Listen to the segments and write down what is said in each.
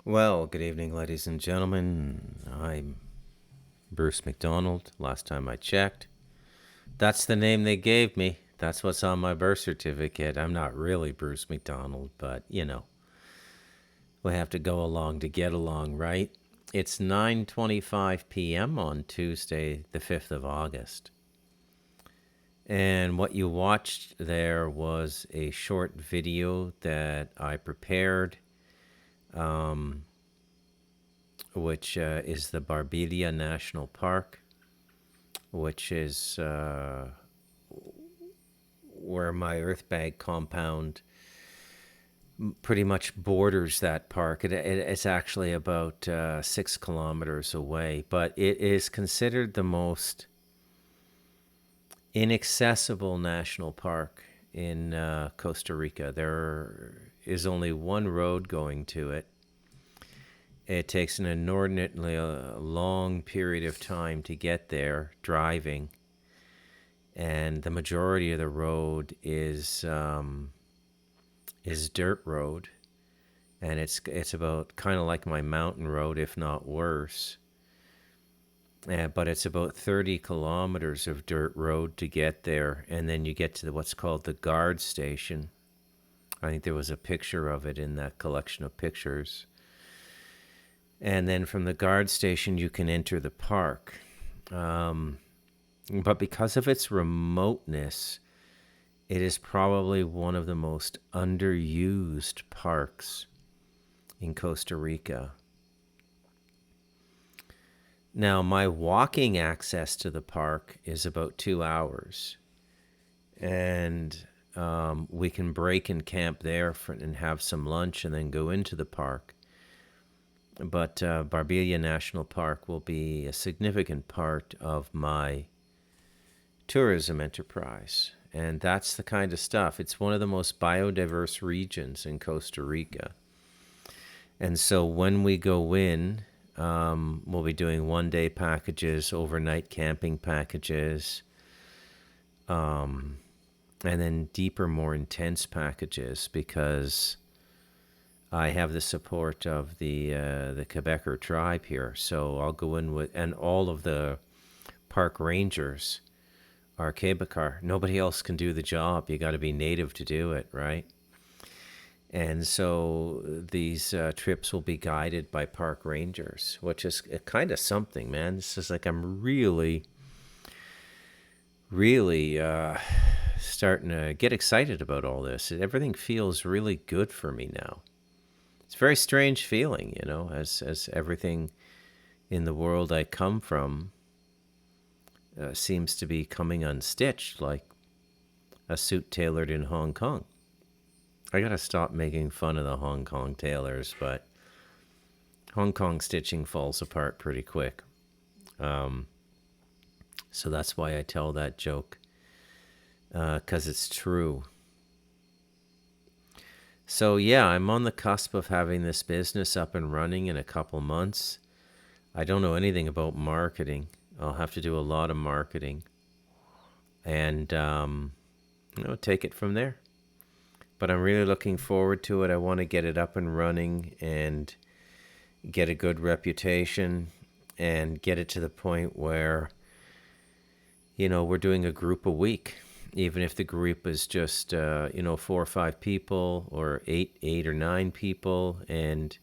Well, good evening, ladies and gentlemen. I'm Bruce McDonald. Last time I checked, that's the name they gave me. That's what's on my birth certificate. I'm not really Bruce McDonald, but you know, we have to go along to get along, right? It's 9:25 p.m. on Tuesday, the 5th of August. And what you watched there was a short video that I prepared, which is the Barbelia National Park, which is where my earthbag compound pretty much borders that park. It's actually about 6 kilometers away, but it is considered the most inaccessible national park in Costa Rica. There is only one road going to it. It takes an inordinately long period of time to get there driving, and the majority of the road is dirt road, and it's about kind of like my mountain road, if not worse. But it's about 30 kilometers of dirt road to get there, and then you get to what's called the guard station. I think there was a picture of it in that collection of pictures. And then from the guard station, you can enter the park. But because of its remoteness, it is probably one of the most underused parks in Costa Rica. Now, my walking access to the park is about 2 hours. And we can break and camp there and have some lunch and then go into the park. But Barbelia National Park will be a significant part of my tourism enterprise. And that's the kind of stuff. It's one of the most biodiverse regions in Costa Rica. And so when we go in, we'll be doing one-day packages, overnight camping packages, and then deeper, more intense packages, because I have the support of the Quebecer tribe here, so I'll go in with, and all of the park rangers are Quebecer. Nobody else can do the job. You got to be native to do it, right? And so these trips will be guided by park rangers, which is kind of something, man. This is like I'm really, really starting to get excited about all this. Everything feels really good for me now. It's a very strange feeling, you know, as everything in the world I come from seems to be coming unstitched, like a suit tailored in Hong Kong. I gotta stop making fun of the Hong Kong tailors, but Hong Kong stitching falls apart pretty quick. So that's why I tell that joke, because it's true. So yeah, I'm on the cusp of having this business up and running in a couple months. I don't know anything about marketing. I'll have to do a lot of marketing and take it from there. But I'm really looking forward to it. I want to get it up and running and get a good reputation and get it to the point where, we're doing a group a week. Even if the group is just, 4 or 5 people or 8 or 9 people, and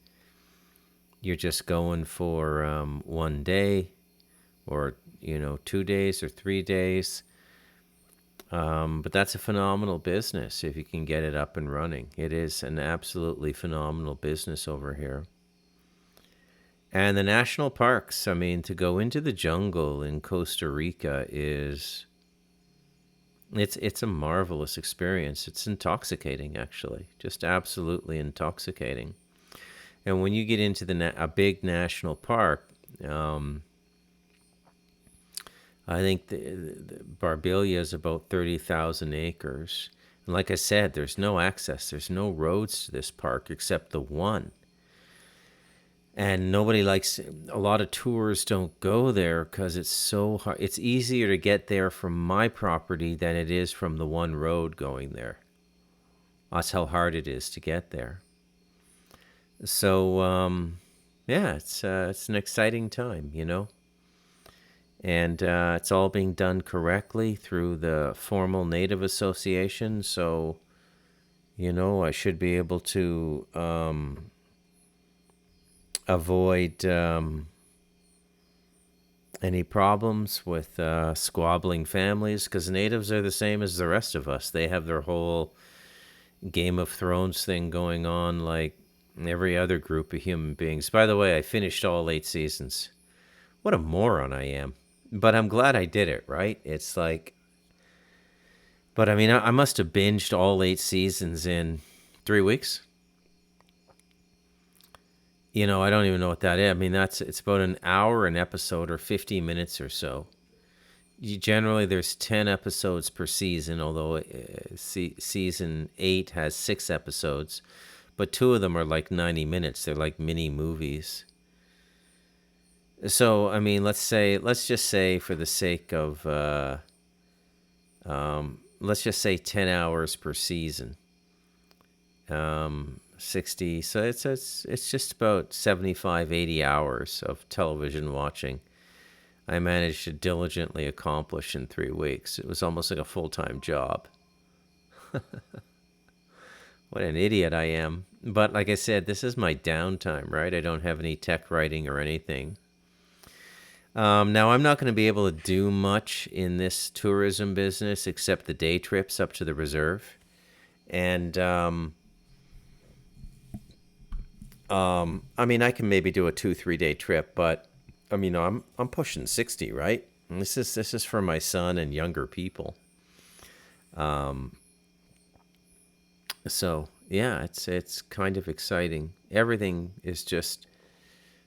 you're just going for one day or, 2 days or 3 days. But that's a phenomenal business if you can get it up and running. It is an absolutely phenomenal business over here. And the national parks, to go into the jungle in Costa Rica it's a marvelous experience. It's intoxicating, actually, just absolutely intoxicating. And when you get into a big national park, I think the Barbelia is about 30,000 acres. And like I said, there's no access. There's no roads to this park except the one. And a lot of tours don't go there because it's so hard. It's easier to get there from my property than it is from the one road going there. That's how hard it is to get there. So, it's an exciting time, And it's all being done correctly through the formal Native Association. So, I should be able to avoid any problems with squabbling families, because natives are the same as the rest of us. They have their whole Game of Thrones thing going on like every other group of human beings. By the way, I finished all 8 seasons. What a moron I am. But I'm glad I did it, right? It's like, but I must have binged all 8 seasons in 3 weeks. I don't even know what that is. It's about an hour an episode, or 50 minutes or so. Generally, there's 10 episodes per season, although season 8 has 6 episodes. But 2 of them are like 90 minutes. They're like mini movies. So, let's just say, for the sake of, let's just say 10 hours per season. 60, so it's just about 75, 80 hours of television watching I managed to diligently accomplish in 3 weeks. It was almost like a full-time job. What an idiot I am. But like I said, this is my downtime, right? I don't have any tech writing or anything. Now, I'm not going to be able to do much in this tourism business except the day trips up to the reserve. And I can maybe do a 2-3 day trip, but I'm pushing 60, right? And this is for my son and younger people. So yeah, it's kind of exciting. Everything is just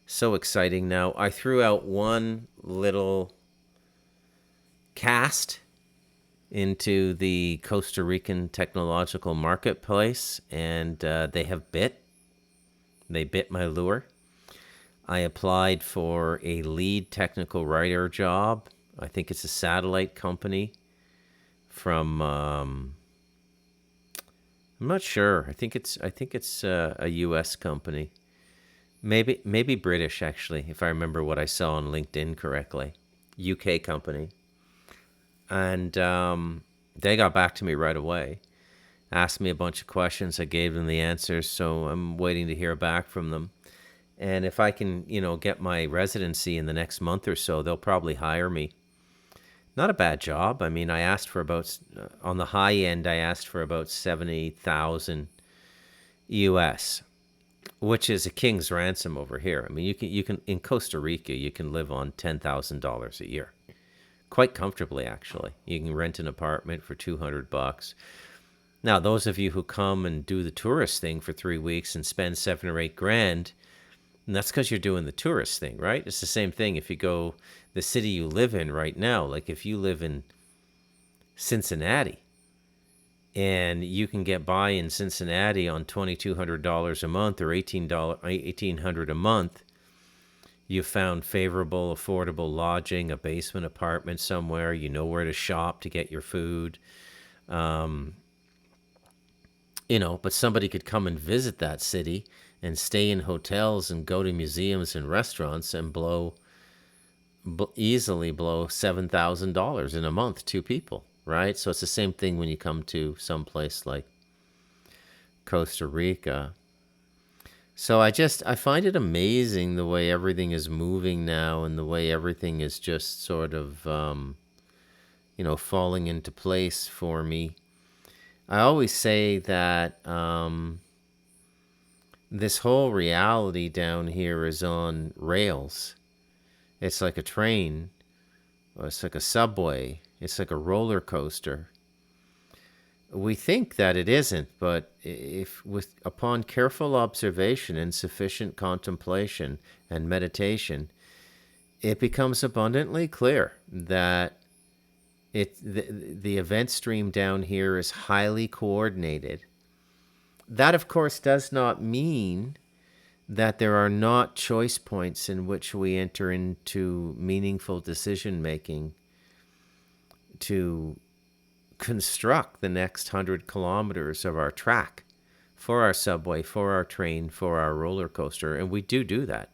so exciting now. I threw out one little cast into the Costa Rican technological marketplace, and they bit my lure. I applied for a lead technical writer job. I think it's a satellite company from I'm not sure. I think it's a U.S. company. Maybe British, actually, if I remember what I saw on LinkedIn correctly. UK company. And they got back to me right away, asked me a bunch of questions. I gave them the answers, so I'm waiting to hear back from them. And if I can, get my residency in the next month or so, they'll probably hire me. Not a bad job. I mean, I asked for about, on the high end, I asked for about 70,000 US, which is a king's ransom over here. I mean, you can in Costa Rica, you can live on $10,000 a year, quite comfortably actually. You can rent an apartment for $200. Now, those of you who come and do the tourist thing for 3 weeks and spend 7 or 8 grand, and that's because you're doing the tourist thing, right? It's the same thing if you go the city you live in right now. Like if you live in Cincinnati and you can get by in Cincinnati on $2,200 a month or $1,800 a month, you found favorable, affordable lodging, a basement apartment somewhere. You know where to shop to get your food. But somebody could come and visit that city and stay in hotels and go to museums and restaurants and easily blow $7,000 in a month, two people, right? So it's the same thing when you come to some place like Costa Rica. So I find it amazing the way everything is moving now and the way everything is just sort of, falling into place for me. I always say that this whole reality down here is on rails. It's like a train, or it's like a subway, it's like a roller coaster. We think that it isn't, but if upon careful observation and sufficient contemplation and meditation, it becomes abundantly clear that the event stream down here is highly coordinated. That, of course, does not mean that there are not choice points in which we enter into meaningful decision making to construct the next 100 kilometers of our track for our subway, for our train, for our roller coaster. And we do that.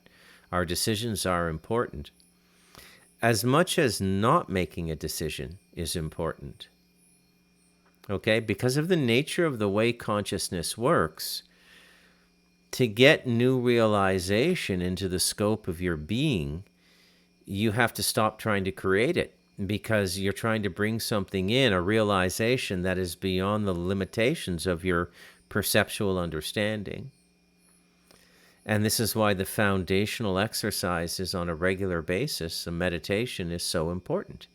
Our decisions are important. As much as not making a decision is important. Okay? Because of the nature of the way consciousness works, to get new realization into the scope of your being, you have to stop trying to create it, because you're trying to bring something in, a realization that is beyond the limitations of your perceptual understanding. And this is why the foundational exercises on a regular basis, the meditation, is so important.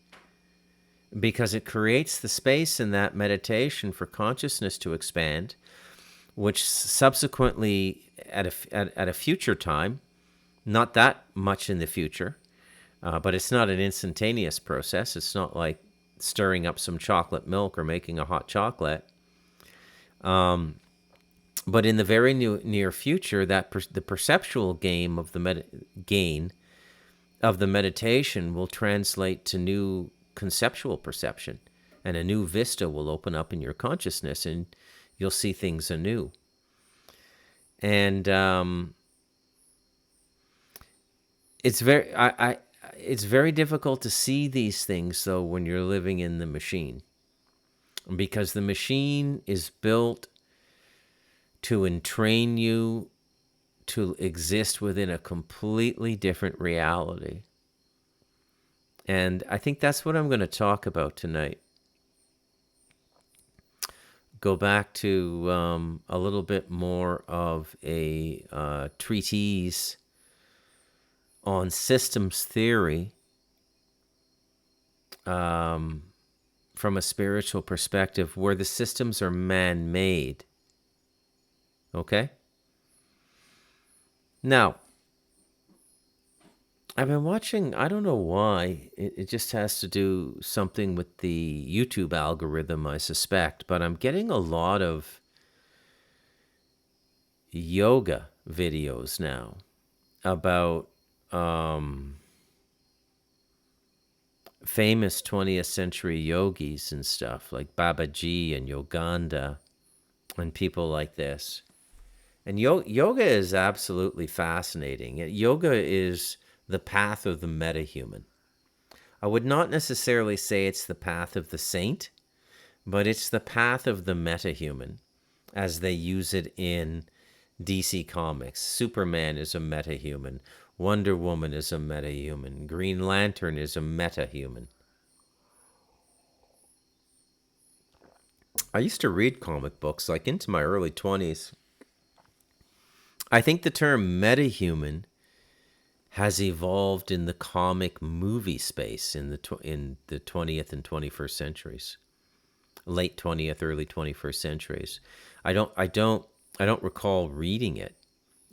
Because it creates the space in that meditation for consciousness to expand, which subsequently at a future time, not that much in the future, but it's not an instantaneous process. It's not like stirring up some chocolate milk or making a hot chocolate. But in the very near future, the perceptual gain of the meditation will translate to new conceptual perception, and a new vista will open up in your consciousness, and you'll see things anew. And it's very difficult to see these things, though, when you're living in the machine, because the machine is built to entrain you to exist within a completely different reality. And I think that's what I'm going to talk about tonight. Go back to a little bit more of a treatise on systems theory from a spiritual perspective, where the systems are man-made. Okay? Now, I've been watching, I don't know why, it just has to do something with the YouTube algorithm, I suspect, but I'm getting a lot of yoga videos now about famous 20th century yogis and stuff, like Babaji and Yoganda, and people like this. And yoga is absolutely fascinating. Yoga is the path of the metahuman. I would not necessarily say it's the path of the saint, but it's the path of the metahuman as they use it in DC Comics. Superman is a metahuman. Wonder Woman is a metahuman. Green Lantern is a metahuman. I used to read comic books like into my early 20s. I think the term metahuman has evolved in the comic movie space in the 20th and 21st centuries. Late 20th, early 21st centuries. I don't recall reading it.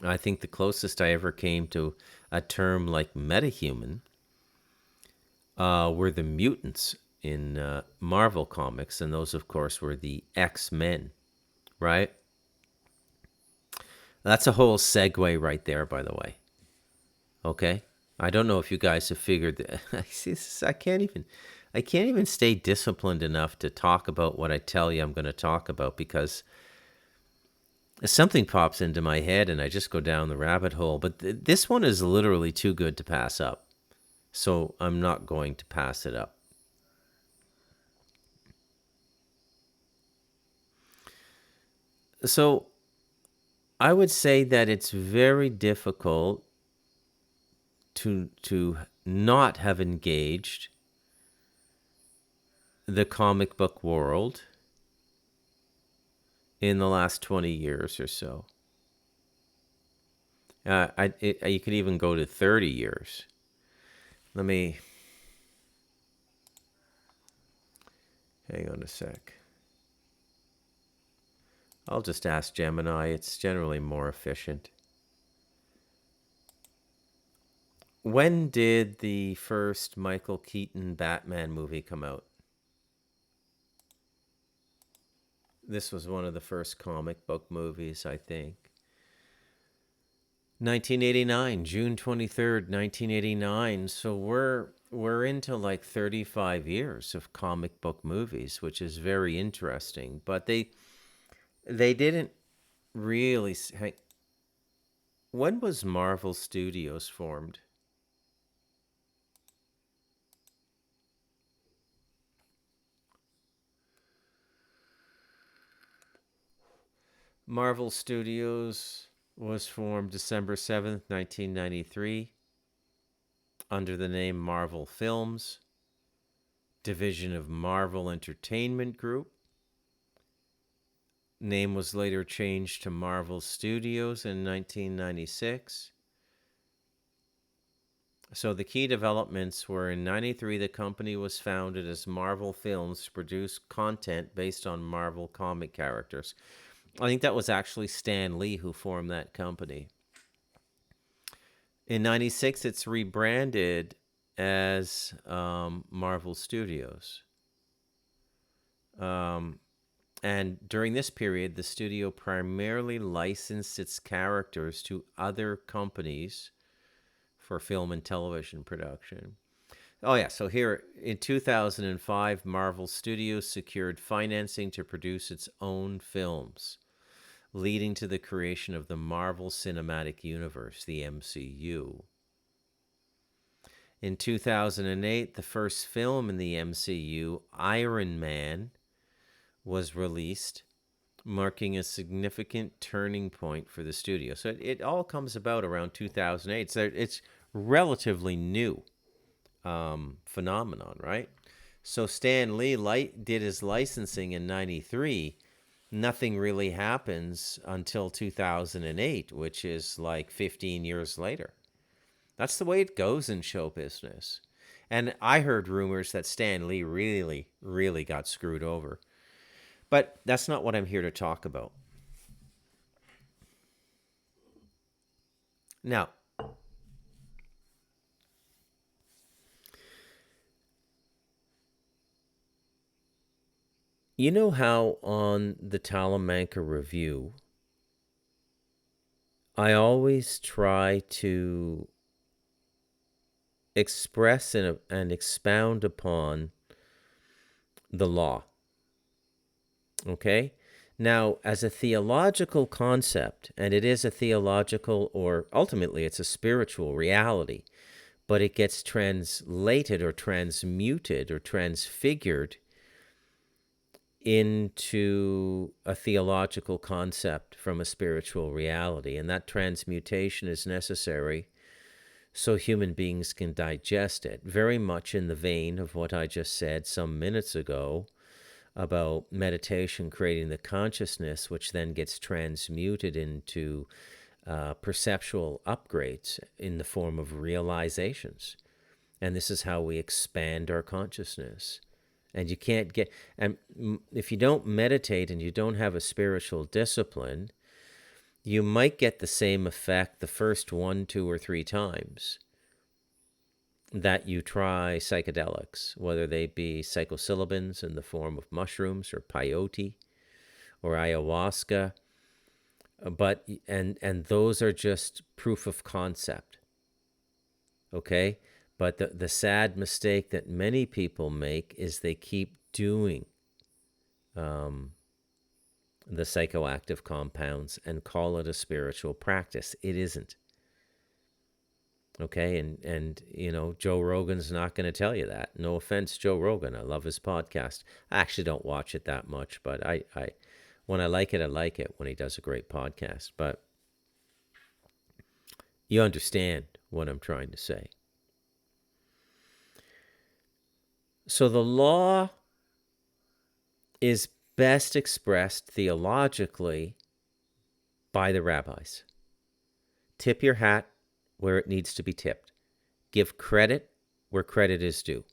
I think the closest I ever came to a term like metahuman were the mutants in Marvel Comics, and those, of course, were the X-Men, right? That's a whole segue right there, by the way. Okay? I don't know if you guys have figured that. I can't even stay disciplined enough to talk about what I tell you I'm going to talk about, because something pops into my head and I just go down the rabbit hole. But this one is literally too good to pass up. So I'm not going to pass it up. So I would say that it's very difficult to not have engaged the comic book world in the last 20 years or so. You could even go to 30 years. Let me... Hang on a sec. I'll just ask Gemini. It's generally more efficient. When did the first Michael Keaton Batman movie come out? This was one of the first comic book movies, I think. 1989, June 23rd, 1989. So we're into like 35 years of comic book movies, which is very interesting. But they didn't really... When was Marvel Studios formed? Marvel Studios was formed December 7th, 1993, under the name Marvel Films, division of Marvel Entertainment Group. Name was later changed to Marvel Studios in 1996. So the key developments were in 93, the company was founded as Marvel Films to produce content based on Marvel comic characters. I think that was actually Stan Lee who formed that company. In 96, it's rebranded as Marvel Studios. And during this period, the studio primarily licensed its characters to other companies for film and television production. Oh, yeah. So here in 2005, Marvel Studios secured financing to produce its own films, leading to the creation of the Marvel Cinematic Universe, the MCU. In 2008, the first film in the MCU, Iron Man, was released, marking a significant turning point for the studio. So it all comes about around 2008. So it's relatively new phenomenon, right? So Stan Lee did his licensing in 93. Nothing really happens until 2008, which is like 15 years later. That's the way it goes in show business. And I heard rumors that Stan Lee really, really got screwed over. But that's not what I'm here to talk about. Now, you know how on the Talamanca Review, I always try to express and expound upon the law. Okay? Now, as a theological concept, and it is a theological, or ultimately it's a spiritual reality, but it gets translated or transmuted or transfigured into a theological concept from a spiritual reality. And that transmutation is necessary so human beings can digest it, very much in the vein of what I just said some minutes ago about meditation creating the consciousness, which then gets transmuted into perceptual upgrades in the form of realizations. And this is how we expand our consciousness. And you can't get, and if you don't meditate and you don't have a spiritual discipline, you might get the same effect the first 1, 2, or 3 times that you try psychedelics, whether they be psilocybins in the form of mushrooms or peyote or ayahuasca. But and those are just proof of concept. Okay? But the sad mistake that many people make is they keep doing the psychoactive compounds and call it a spiritual practice. It isn't. Okay, and you know, Joe Rogan's not going to tell you that. No offense, Joe Rogan. I love his podcast. I actually don't watch it that much, but I when I like it when he does a great podcast. But you understand what I'm trying to say. So the law is best expressed theologically by the rabbis. Tip your hat where it needs to be tipped. Give credit where credit is due.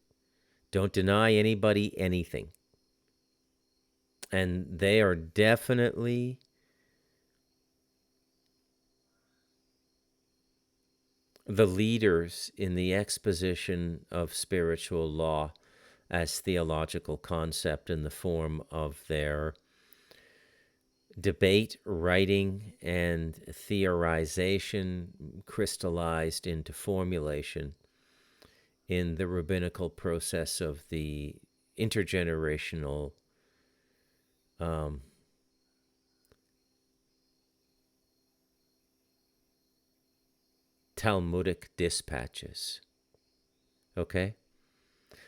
Don't deny anybody anything. And they are definitely the leaders in the exposition of spiritual law as theological concept in the form of their debate, writing, and theorization crystallized into formulation in the rabbinical process of the intergenerational Talmudic dispatches. Okay?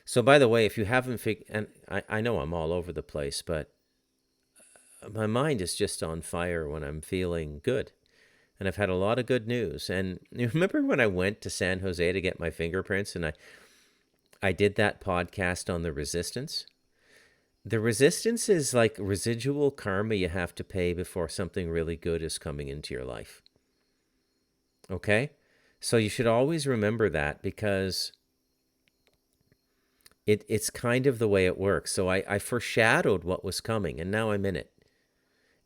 So, by the way, if you haven't and I know I'm all over the place, but my mind is just on fire when I'm feeling good. And I've had a lot of good news. And you remember when I went to San Jose to get my fingerprints and I did that podcast on the resistance? The resistance is like residual karma you have to pay before something really good is coming into your life. Okay? So you should always remember that, because it's kind of the way it works. So I foreshadowed what was coming, and now I'm in it.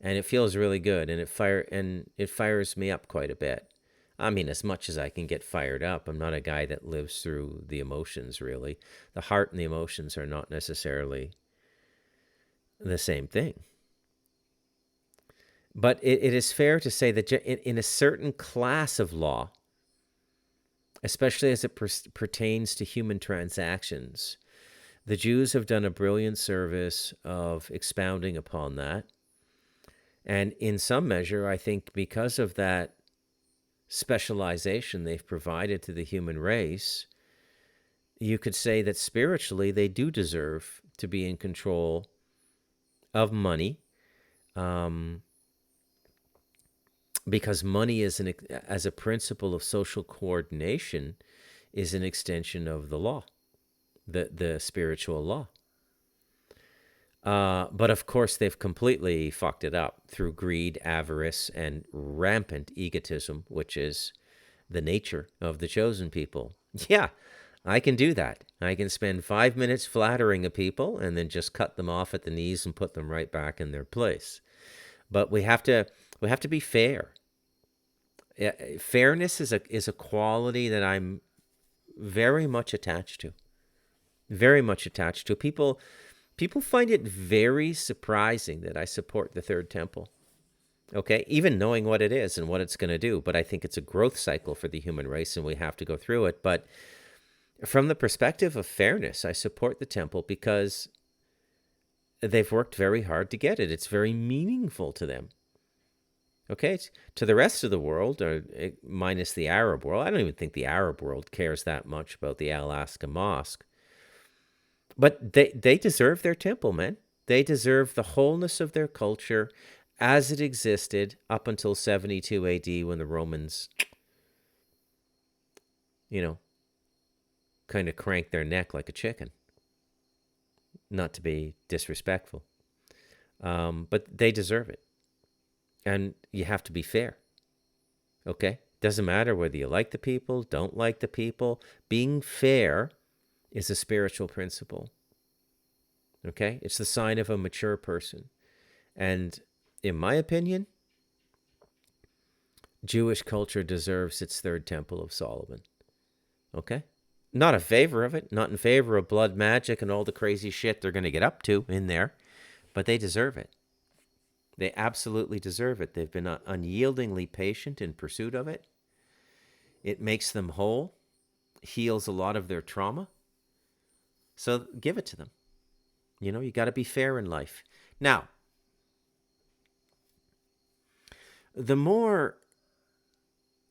And it feels really good, and it fires me up quite a bit. I mean, as much as I can get fired up. I'm not a guy that lives through the emotions, really. The heart and the emotions are not necessarily the same thing. But it is fair to say that in a certain class of law, especially as it pertains to human transactions, the Jews have done a brilliant service of expounding upon that. And in some measure, I think because of that specialization they've provided to the human race, you could say that spiritually they do deserve to be in control of money, because money is as a principle of social coordination is an extension of the law, the spiritual law. But of course, they've completely fucked it up through greed, avarice, and rampant egotism, which is the nature of the chosen people. Yeah, I can do that. I can spend 5 minutes flattering a people and then just cut them off at the knees and put them right back in their place. But we have to be fair. Fairness is a quality that I'm very much attached to. Very much attached to. People find it very surprising that I support the Third Temple. Okay, even knowing what it is and what it's going to do, but I think it's a growth cycle for the human race, and we have to go through it. But from the perspective of fairness, I support the temple because they've worked very hard to get it. It's very meaningful to them. Okay, to the rest of the world, or minus the Arab world, I don't even think the Arab world cares that much about the Alaska Mosque. But they deserve their temple, man. They deserve the wholeness of their culture as it existed up until 72 AD when the Romans, you know, kind of cranked their neck like a chicken. Not to be disrespectful. But they deserve it. And you have to be fair. Okay? Doesn't matter whether you like the people, don't like the people. Being fair is a spiritual principle. Okay? It's the sign of a mature person. And in my opinion, Jewish culture deserves its third temple of Solomon. Okay? Not in favor of it, not in favor of blood magic and all the crazy shit they're going to get up to in there, but they deserve it. They absolutely deserve it. They've been unyieldingly patient in pursuit of it. It makes them whole, heals a lot of their trauma. So give it to them. You know, you got to be fair in life. Now, the more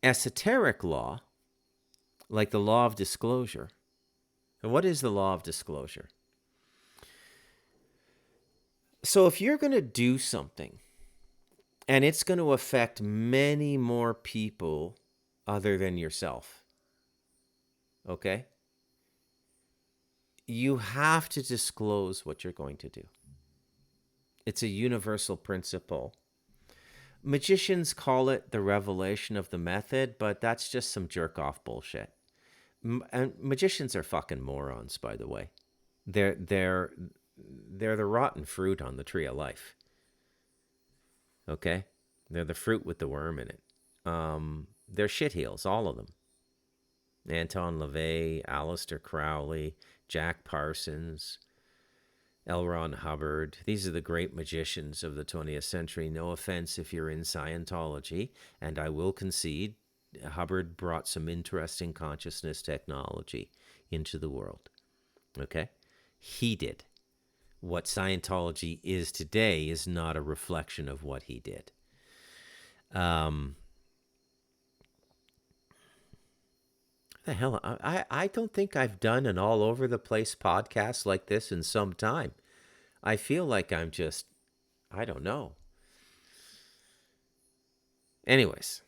esoteric law, like the law of disclosure. And what is the law of disclosure? So if you're going to do something and it's going to affect many more people other than yourself, okay? You have to disclose what you're going to do. It's a universal principle. Magicians call it the revelation of the method, but that's just some jerk-off bullshit. And magicians are fucking morons, by the way. They're the rotten fruit on the tree of life. Okay? They're the fruit with the worm in it. They're shitheels, all of them. Anton LaVey, Aleister Crowley, Jack Parsons, L. Ron Hubbard. These are the great magicians of the 20th century. No offense if you're in Scientology, and I will concede, Hubbard brought some interesting consciousness technology into the world. Okay? He did. What Scientology is today is not a reflection of what he did. The hell, I don't think I've done an all over the place podcast like this in some time. I feel like I'm just, I don't know. Anyways,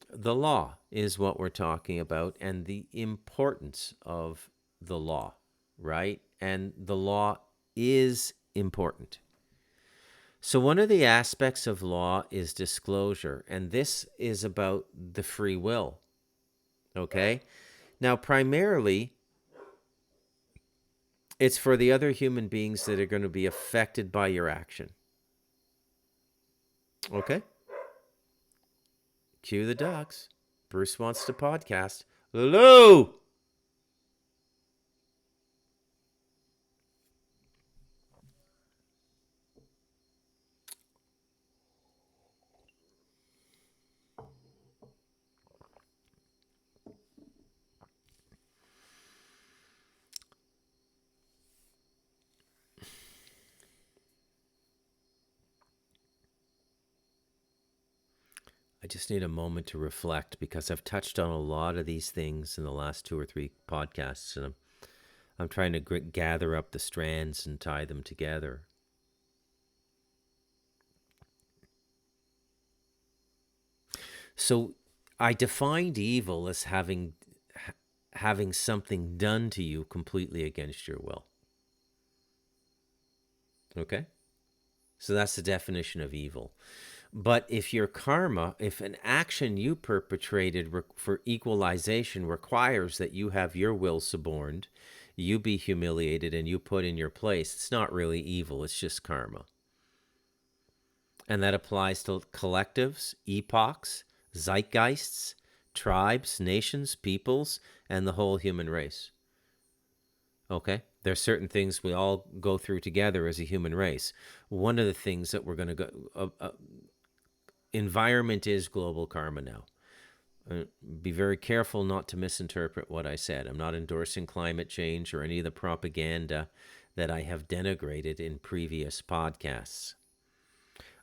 the law is what we're talking about and the importance of the law, right? And the law is important. So one of the aspects of law is disclosure, and this is about the free will. Okay? Now, primarily, it's for the other human beings that are going to be affected by your action. Okay? Cue the ducks. Bruce wants to podcast. Hello! I just need a moment to reflect because I've touched on a lot of these things in the last 2 or 3 podcasts, and I'm trying to gather up the strands and tie them together. So I defined evil as having something done to you completely against your will. Okay? So that's the definition of evil. But if your karma, if an action you perpetrated for equalization requires that you have your will suborned, you be humiliated and you put in your place, it's not really evil, it's just karma. And that applies to collectives, epochs, zeitgeists, tribes, nations, peoples, and the whole human race. Okay? There are certain things we all go through together as a human race. One of the things that we're going to go... environment is global karma now. Be very careful not to misinterpret what I said. I'm not endorsing climate change or any of the propaganda that I have denigrated in previous podcasts.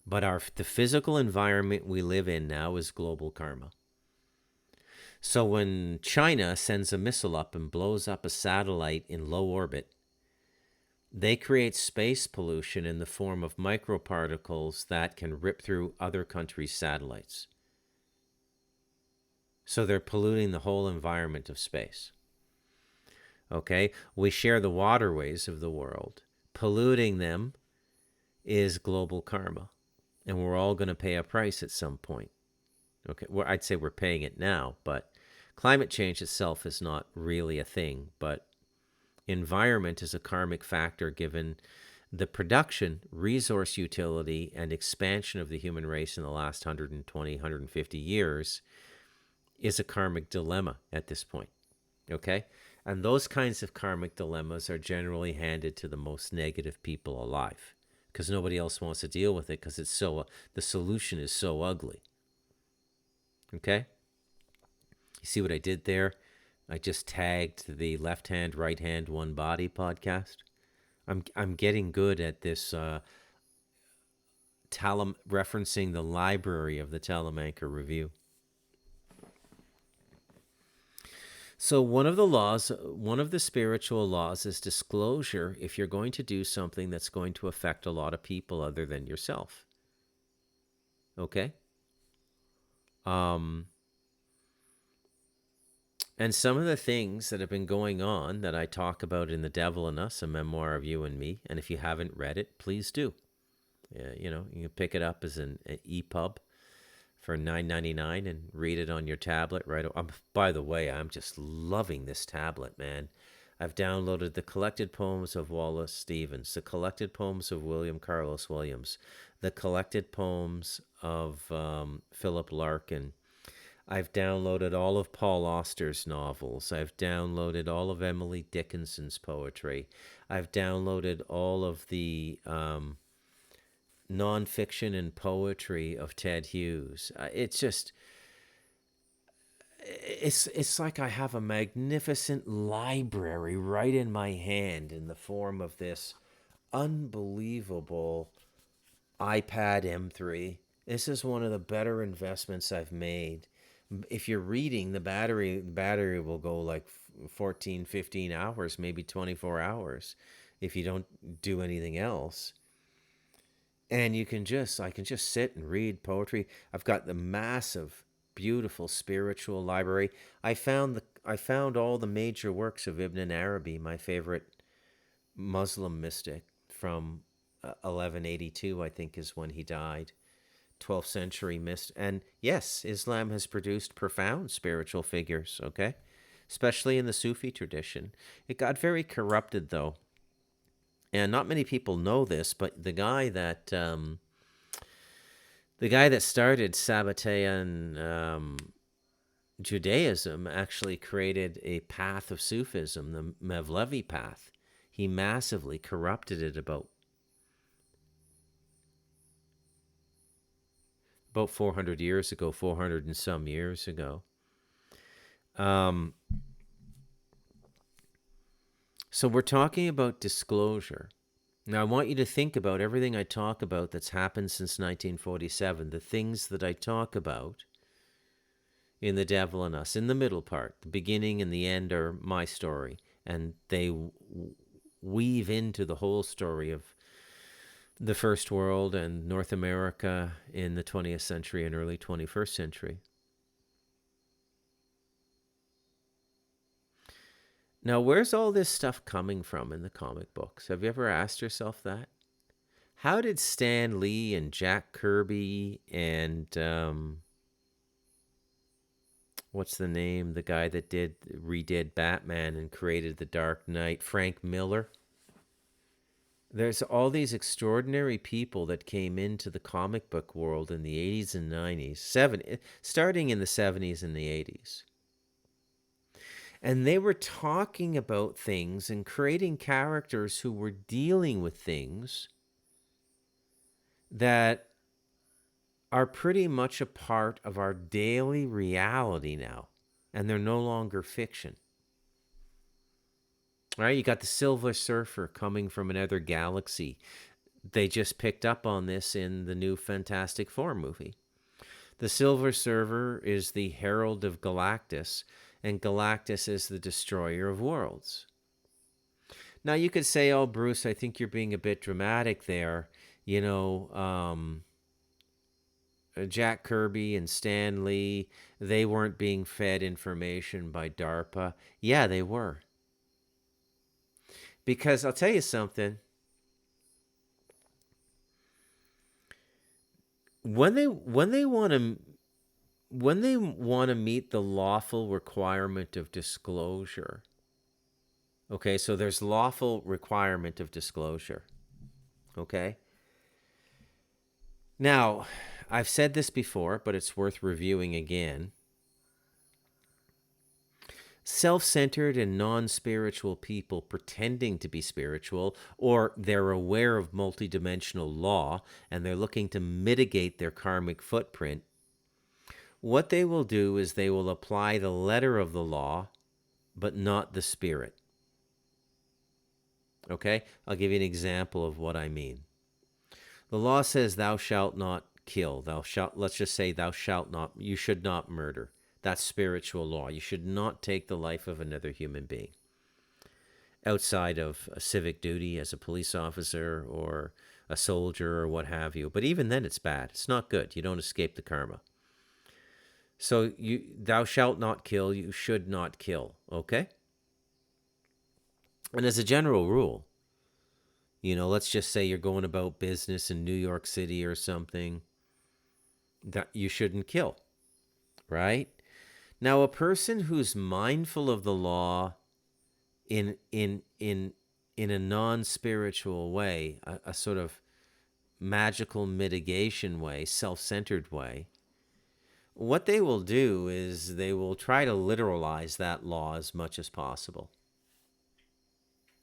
But the physical environment we live in now is global karma. So when China sends a missile up and blows up a satellite in low orbit, they create space pollution in the form of microparticles that can rip through other countries' satellites. So they're polluting the whole environment of space. Okay? We share the waterways of the world. Polluting them is global karma. And we're all going to pay a price at some point. Okay? Well, I'd say we're paying it now, but climate change itself is not really a thing. But environment is a karmic factor given the production, resource utility, and expansion of the human race in the last 120, 150 years is a karmic dilemma at this point, okay? And those kinds of karmic dilemmas are generally handed to the most negative people alive because nobody else wants to deal with it because it's the solution is so ugly, okay? You see what I did there? I just tagged the Left Hand, Right Hand, One Body podcast. I'm getting good at this referencing the library of the Telemancer Review. So one of the spiritual laws is disclosure if you're going to do something that's going to affect a lot of people other than yourself. Okay? And some of the things that have been going on that I talk about in The Devil in Us, a memoir of you and me, and if you haven't read it, please do. You can pick it up as an EPUB for $9.99 and read it on your tablet. Right. By the way, I'm just loving this tablet, man. I've downloaded the collected poems of Wallace Stevens, the collected poems of William Carlos Williams, the collected poems of Philip Larkin. I've downloaded all of Paul Auster's novels. I've downloaded all of Emily Dickinson's poetry. I've downloaded all of the nonfiction and poetry of Ted Hughes. It's like I have a magnificent library right in my hand in the form of this unbelievable iPad M3. This is one of the better investments I've made. If you're reading, the battery will go like 14, 15 hours, maybe 24 hours if you don't do anything else. And I can just sit and read poetry. I've got the massive, beautiful spiritual library. I found all the major works of Ibn Arabi, my favorite Muslim mystic from 1182, I think is when he died. 12th century mystic. And yes, Islam has produced profound spiritual figures, okay? Especially in the Sufi tradition. It got very corrupted, though. And not many people know this, but the guy that started Sabbatean Judaism actually created a path of Sufism, the Mevlevi path. He massively corrupted it about 400 years ago, 400 and some years ago. So we're talking about disclosure. Now, I want you to think about everything I talk about that's happened since 1947, the things that I talk about in The Devil in Us. In the middle part, the beginning and the end are my story, and they weave into the whole story of the First World and North America in the 20th century and early 21st century. Now, where's all this stuff coming from in the comic books? Have you ever asked yourself that? How did Stan Lee and Jack Kirby and what's the name? The guy that redid Batman and created The Dark Knight, Frank Miller. There's all these extraordinary people that came into the comic book world in the 80s and 90s, starting in the 70s and the 80s. And they were talking about things and creating characters who were dealing with things that are pretty much a part of our daily reality now. And they're no longer fiction. Right? You got the Silver Surfer coming from another galaxy. They just picked up on this in the new Fantastic Four movie. The Silver Surfer is the herald of Galactus, and Galactus is the destroyer of worlds. Now, you could say, oh, Bruce, I think you're being a bit dramatic there. You know, Jack Kirby and Stan Lee, they weren't being fed information by DARPA. Yeah, they were. Because I'll tell you something. When they want to meet the lawful requirement of disclosure. Okay, so there's lawful requirement of disclosure. Okay? Now, I've said this before, but it's worth reviewing again. Self-centered and non-spiritual people pretending to be spiritual, or they're aware of multidimensional law and they're looking to mitigate their karmic footprint, what they will do is they will apply the letter of the law, but not the spirit. Okay? I'll give you an example of what I mean. The law says thou shalt not kill. Let's just say thou shalt not, you should not murder. That's spiritual law. You should not take the life of another human being outside of a civic duty as a police officer or a soldier or what have you. But even then it's bad. It's not good. You don't escape the karma. So thou shalt not kill, you should not kill, okay? And as a general rule, let's just say you're going about business in New York City or something, that you shouldn't kill, right? Now, a person who's mindful of the law in a non-spiritual way, a sort of magical mitigation way, self-centered way, what they will do is they will try to literalize that law as much as possible.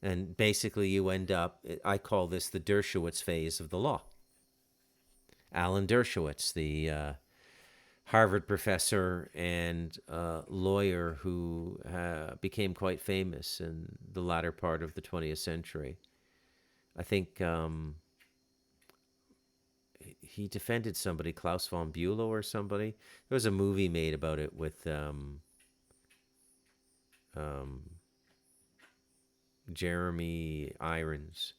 And basically you end up, I call this the Dershowitz phase of the law. Alan Dershowitz, the Harvard professor and lawyer who became quite famous in the latter part of the 20th century. I think he defended somebody, Klaus von Bülow or somebody. There was a movie made about it with Jeremy Irons.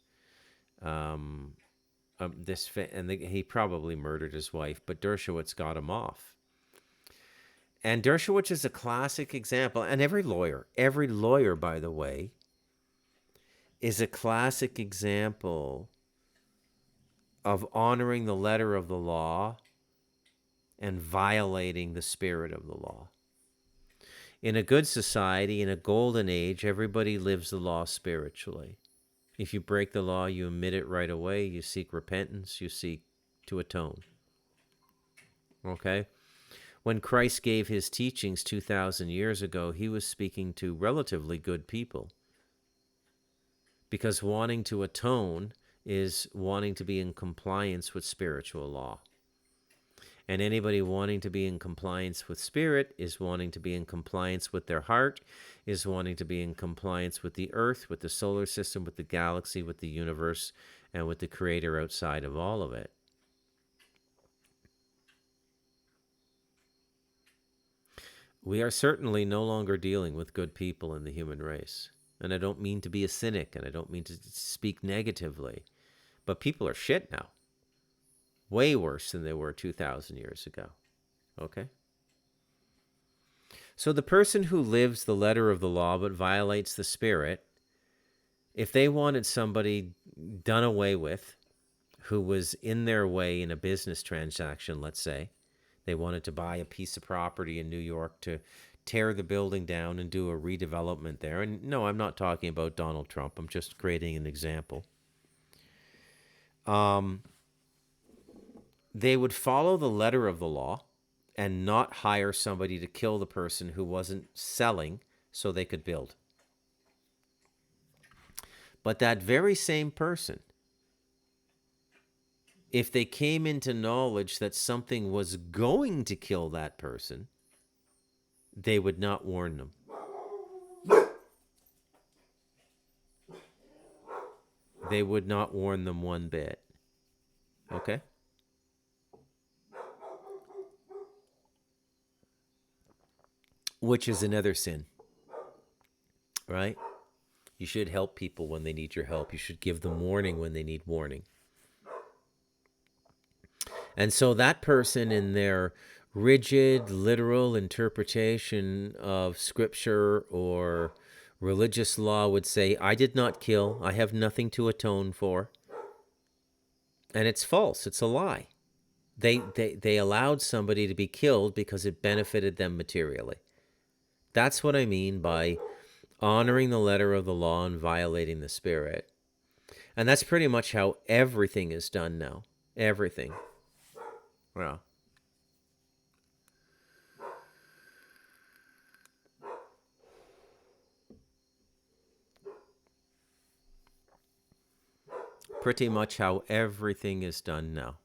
He probably murdered his wife, but Dershowitz got him off. And Dershowitz is a classic example, and every lawyer, by the way, is a classic example of honoring the letter of the law and violating the spirit of the law. In a good society, in a golden age, everybody lives the law spiritually. If you break the law, you admit it right away. You seek repentance. You seek to atone. Okay? When Christ gave his teachings 2,000 years ago, he was speaking to relatively good people. Because wanting to atone is wanting to be in compliance with spiritual law. And anybody wanting to be in compliance with spirit is wanting to be in compliance with their heart, is wanting to be in compliance with the earth, with the solar system, with the galaxy, with the universe, and with the creator outside of all of it. We are certainly no longer dealing with good people in the human race. And I don't mean to be a cynic, and I don't mean to speak negatively, but people are shit now. Way worse than they were 2,000 years ago. Okay? So the person who lives the letter of the law but violates the spirit, if they wanted somebody done away with who was in their way in a business transaction, let's say, they wanted to buy a piece of property in New York to tear the building down and do a redevelopment there. And no, I'm not talking about Donald Trump. I'm just creating an example. They would follow the letter of the law and not hire somebody to kill the person who wasn't selling so they could build. But that very same person, if they came into knowledge that something was going to kill that person, they would not warn them. they would not warn them one bit. Okay? Which is another sin, right? You should help people when they need your help. You should give them warning when they need warning. And so that person, in their rigid, literal interpretation of scripture or religious law, would say, I did not kill. I have nothing to atone for. And it's false. It's a lie. They allowed somebody to be killed because it benefited them materially. That's what I mean by honoring the letter of the law and violating the spirit. And that's pretty much how everything is done now. Everything. Well, pretty much how everything is done now.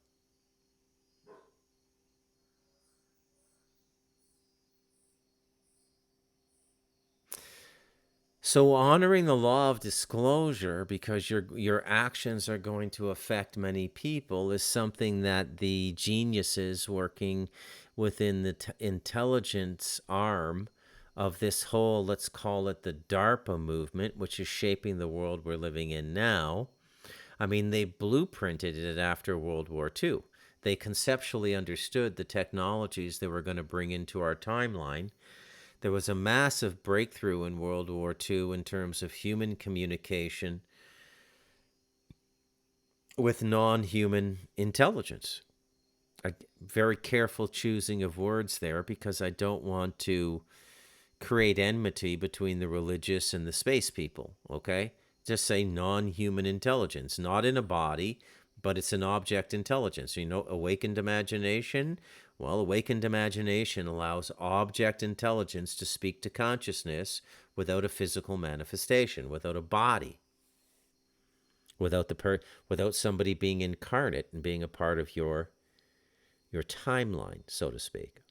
So honoring the law of disclosure, because your actions are going to affect many people, is something that the geniuses working within the intelligence arm of this whole, let's call it the DARPA movement, which is shaping the world we're living in now. I mean, they blueprinted it after World War II. They conceptually understood the technologies they were going to bring into our timeline. There was a massive breakthrough in World War II in terms of human communication with non-human intelligence. A very careful choosing of words there, because I don't want to create enmity between the religious and the space people, okay? Just say non-human intelligence, not in a body, but it's an object intelligence. You know, awakened imagination. Well, awakened imagination allows object intelligence to speak to consciousness without a physical manifestation, without a body, without somebody being incarnate and being a part of your timeline, so to speak.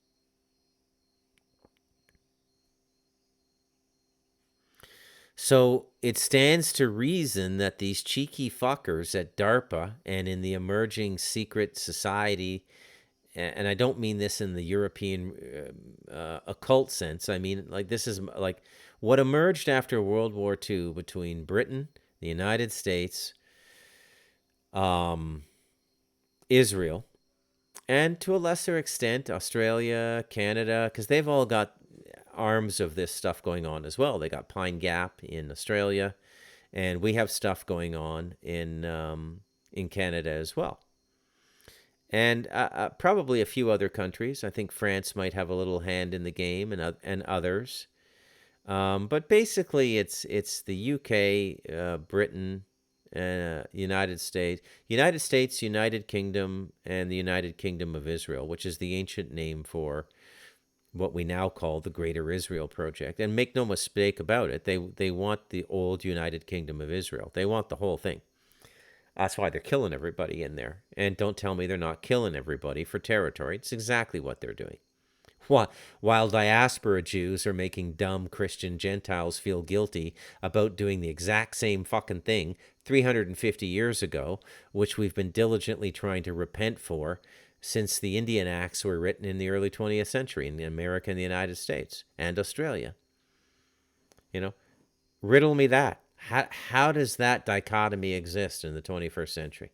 So it stands to reason that these cheeky fuckers at DARPA and in the emerging secret society, and I don't mean this in the European occult sense. I mean, like, this is like what emerged after World War II between Britain, the United States, Israel, and to a lesser extent, Australia, Canada, because they've all got arms of this stuff going on as well. They got Pine Gap in Australia, and we have stuff going on in Canada as well. And probably a few other countries. I think France might have a little hand in the game, and others. But basically, it's the UK, Britain, United States, United Kingdom, and the United Kingdom of Israel, which is the ancient name for what we now call the Greater Israel Project. And make no mistake about it, they want the old United Kingdom of Israel. They want the whole thing. That's why they're killing everybody in there. And don't tell me they're not killing everybody for territory. It's exactly what they're doing. While diaspora Jews are making dumb Christian Gentiles feel guilty about doing the exact same fucking thing 350 years ago, which we've been diligently trying to repent for since the Indian Acts were written in the early 20th century in America and the United States and Australia. You know, riddle me that. How does that dichotomy exist in the 21st century?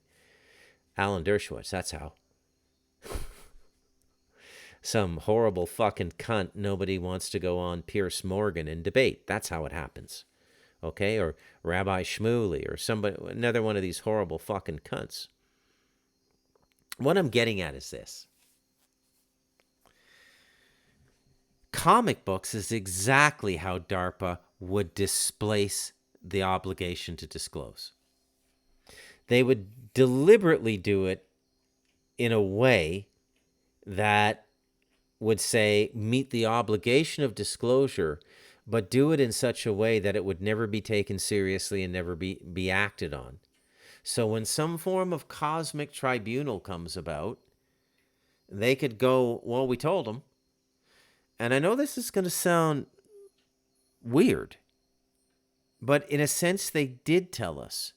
Alan Dershowitz, that's how. Some horrible fucking cunt nobody wants to go on Piers Morgan and debate. That's how it happens. Okay? Or Rabbi Shmuley or somebody, another one of these horrible fucking cunts. What I'm getting at is this. Comic books is exactly how DARPA would displace the obligation to disclose. They would deliberately do it in a way that would say meet the obligation of disclosure, but do it in such a way that it would never be taken seriously and never be acted on. So when some form of cosmic tribunal comes about, they could go, well, we told them. And I know this is going to sound weird, but in a sense, they did tell us.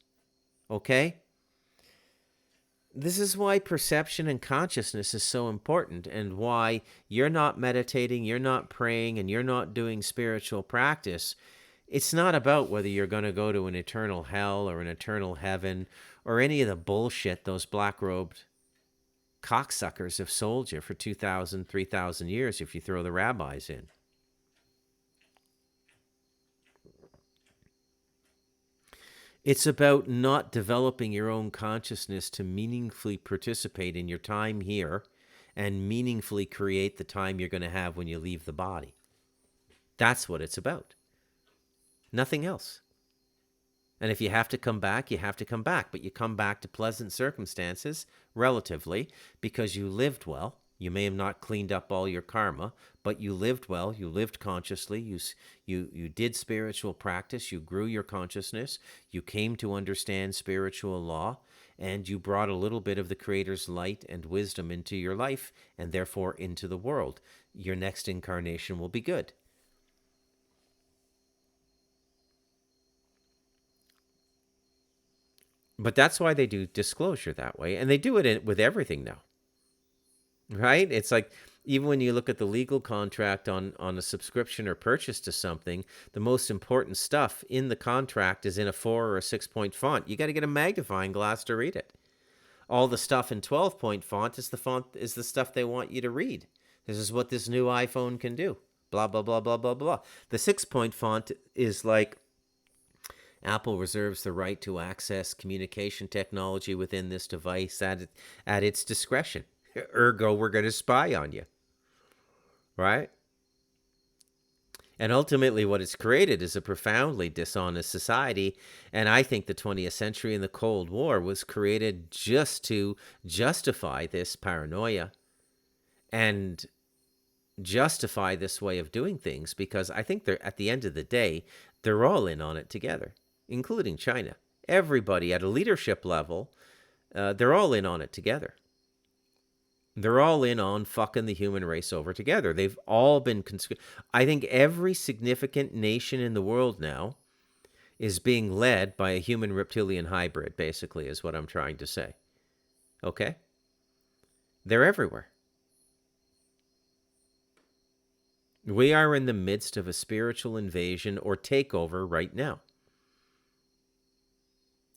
Okay? This is why perception and consciousness is so important, and why you're not meditating, you're not praying, and you're not doing spiritual practice. It's not about whether you're going to go to an eternal hell or an eternal heaven or any of the bullshit those black-robed cocksuckers have sold you for 2,000, 3,000 years if you throw the rabbis in. It's about not developing your own consciousness to meaningfully participate in your time here and meaningfully create the time you're going to have when you leave the body. That's what it's about. Nothing else. And if you have to come back, you have to come back. But you come back to pleasant circumstances, relatively, because you lived well. You may have not cleaned up all your karma, but you lived well. You lived consciously. You did spiritual practice. You grew your consciousness. You came to understand spiritual law. And you brought a little bit of the Creator's light and wisdom into your life, and therefore into the world. Your next incarnation will be good. But that's why they do disclosure that way. And they do it with everything now, right? It's like, even when you look at the legal contract on a subscription or purchase to something, the most important stuff in the contract is in a 4 or a 6-point font. You got to get a magnifying glass to read it. All the stuff in 12-point font is the stuff they want you to read. This is what this new iPhone can do. Blah, blah, blah, blah, blah, blah. The 6-point font is like, Apple reserves the right to access communication technology within this device at its discretion. Ergo, we're going to spy on you. Right? And ultimately, what it's created is a profoundly dishonest society. And I think the 20th century and the Cold War was created just to justify this paranoia and justify this way of doing things, because I think at the end of the day, they're all in on it together, including China. Everybody at a leadership level, they're all in on it together. They're all in on fucking the human race over together. They've all been... I think every significant nation in the world now is being led by a human-reptilian hybrid, basically, is what I'm trying to say. Okay? They're everywhere. We are in the midst of a spiritual invasion or takeover right now.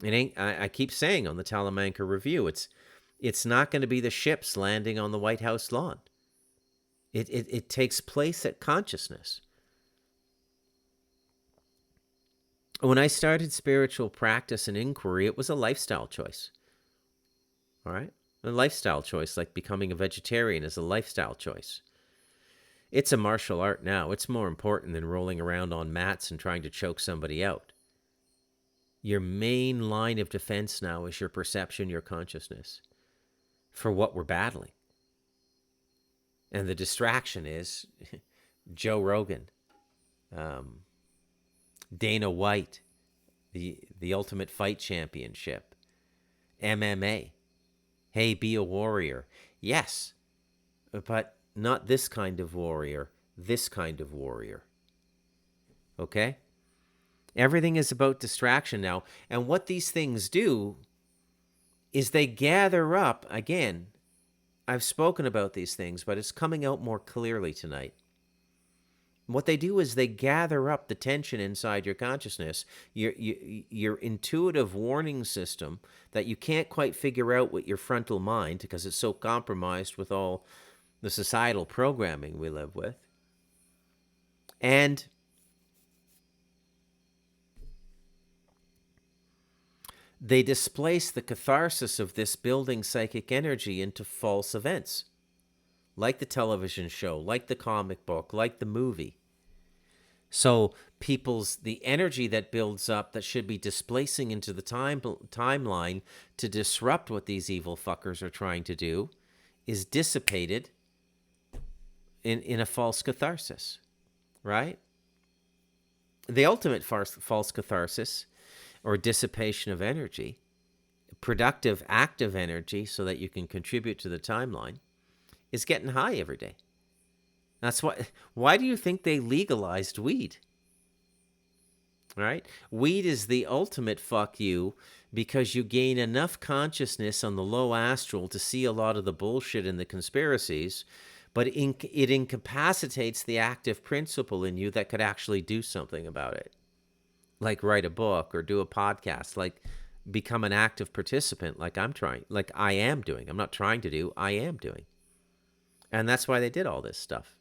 It ain't. I keep saying on the Talamanca Review, it's not going to be the ships landing on the White House lawn. It takes place at consciousness. When I started spiritual practice and inquiry, it was a lifestyle choice. All right? A lifestyle choice, like becoming a vegetarian, is a lifestyle choice. It's a martial art now. It's more important than rolling around on mats and trying to choke somebody out. Your main line of defense now is your perception, your consciousness, for what we're battling. And the distraction is Joe Rogan, Dana White, the Ultimate Fight Championship, MMA. Hey, be a warrior. Yes, but not this kind of warrior, this kind of warrior. Okay? Everything is about distraction now. And what these things do is they gather up, again, I've spoken about these things, but it's coming out more clearly tonight. What they do is they gather up the tension inside your consciousness, your intuitive warning system that you can't quite figure out with your frontal mind because it's so compromised with all the societal programming we live with. And they displace the catharsis of this building psychic energy into false events, like the television show, like the comic book, like the movie. So the energy that builds up that should be displacing into the timeline to disrupt what these evil fuckers are trying to do is dissipated in a false catharsis, right? The ultimate false catharsis, or dissipation of energy, productive, active energy so that you can contribute to the timeline, is getting high every day. That's why do you think they legalized weed? right? Weed is the ultimate fuck you because you gain enough consciousness on the low astral to see a lot of the bullshit and the conspiracies, but it incapacitates the active principle in you that could actually do something about it, like write a book or do a podcast, like become an active participant, like I am doing. I'm not trying to do, I am doing. And that's why they did all this stuff.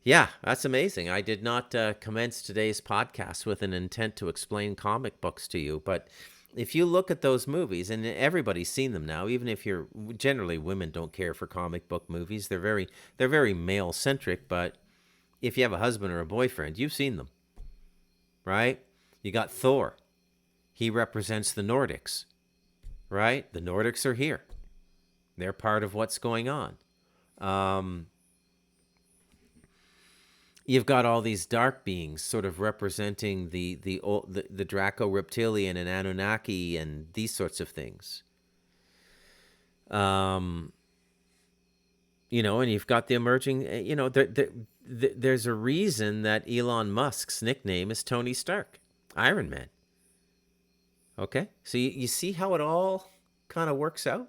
Yeah, that's amazing. I did not commence today's podcast with an intent to explain comic books to you, but if you look at those movies, and everybody's seen them now, even if you're generally women don't care for comic book movies, they're very male centric. But if you have a husband or a boyfriend, you've seen them, right? You got Thor. He represents the Nordics, right? The Nordics are here. They're part of what's going on. Um, you've got all these dark beings sort of representing the Draco reptilian and Anunnaki and these sorts of things. Um, and you've got the emerging. There's a reason that Elon Musk's nickname is Tony Stark, Iron Man. Okay, so you see how it all kind of works out.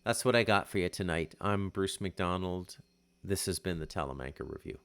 That's what I got for you tonight. I'm Bruce McDonald. This has been the Telemancer Review.